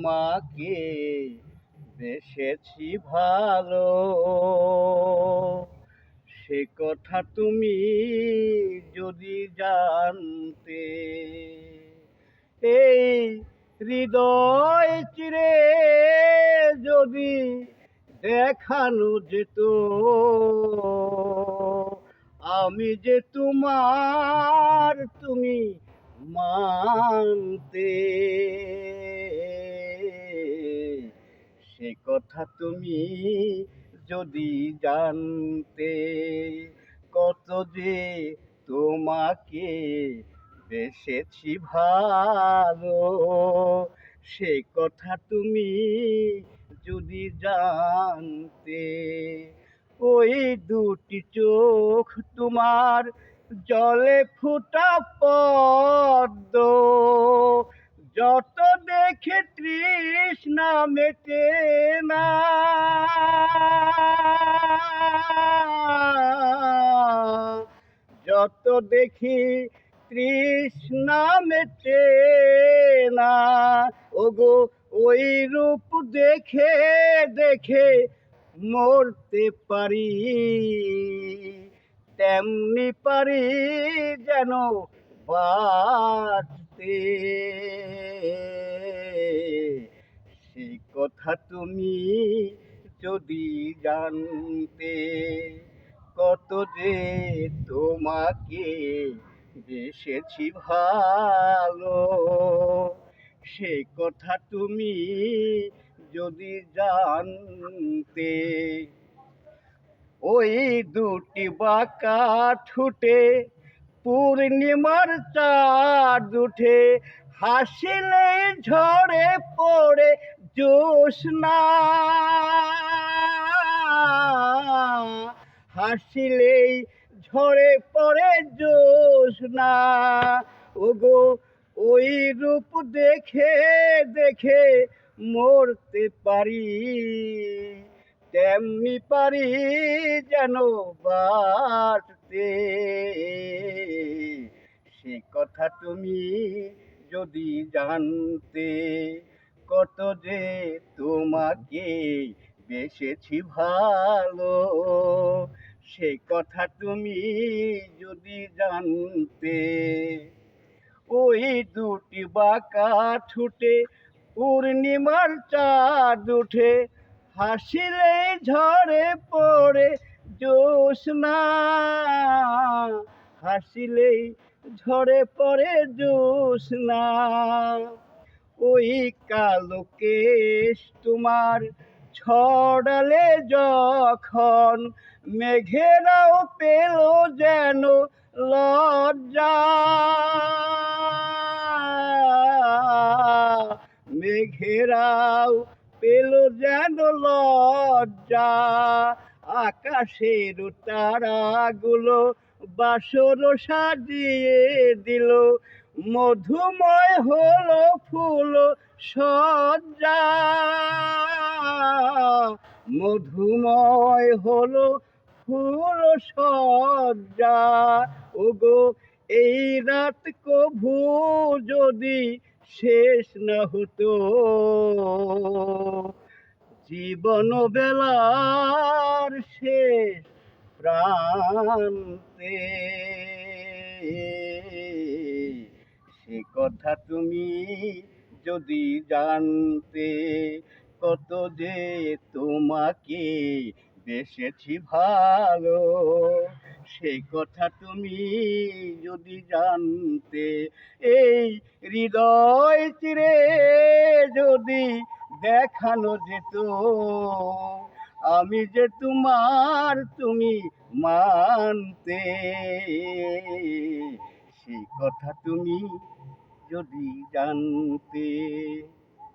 তোমাকে বেসেছি ভালো, সে কথা তুমি যদি জানতে। এই হৃদয় চিরে যদি দেখানো যেত, আমি যে তোমার তুমি মানতে, সে কথা তুমি যদি জানতে। কত যে তোমাকে বেসেছি ভালো, সে কথা তুমি যদি জানতে। ওই দুটি চোখ তোমার জলে ফুটা পদ্ম, যত দেখে তৃষ্ণা মেটে না। যত দেখি তৃষ্ণা মেটে না, ওগো ওই রূপ দেখে দেখে মরতে পারি, তেমনি পারি যেন বাঁচতে। সেই কথা তুমি যদি জানতে, কত যে তোমাকে বেসেছি ভালো, সে কথা তুমি যদি জানতে। ওই দুটি বাঁকা ঠোঁটে পূর্ণিমার চাঁদ উঠে, হাসিলে ঝরে পড়ে জ্যোৎস্না। হাসিলেই ঝরে পড়ে জ্যোৎস্না, ওগো ওই রূপ দেখে দেখে মরতে পারি, তেমনি পারি যেন বাঁচতে। সে কথা তুমি যদি জানতে, কত যে তোমাকে বেসেছি ভালো, সে কথা তুমি যদি জানতে। ওই দুটি বাঁকা ঠোঁটে পূর্ণিমার চাঁদ উঠে, হাসিলে ঝরে পড়ে জ্যোৎস্না। হাসিলেই ঝরে পড়ে জ্যোৎস্না। ওই কালো কেশ তোমার ছড়ালে যখন, মেঘেরাও পেল যেন লজ্জা। মেঘেরাও পেল যেন লজ্জা, আকাশের তারাগুলো বাসর সাজিয়ে দিল, মধুময় হলো ফুল সজ্জা। মধুময় হলো ফুল সজ্জা, ওগো এই রাত কভু যদি শেষ না হতো, জীবন বেলার শেষ প্রান্তে। সে কথা তুমি যদি জানতে, কত যে তোমাকে বেসেছি ভালো, সে কথা তুমি যদি জানতে। এই হৃদয় চিরে যদি দেখানো যেত, আমি যে তোমার তুমি মানতে। সেই কথা তুমি যদি জানতে।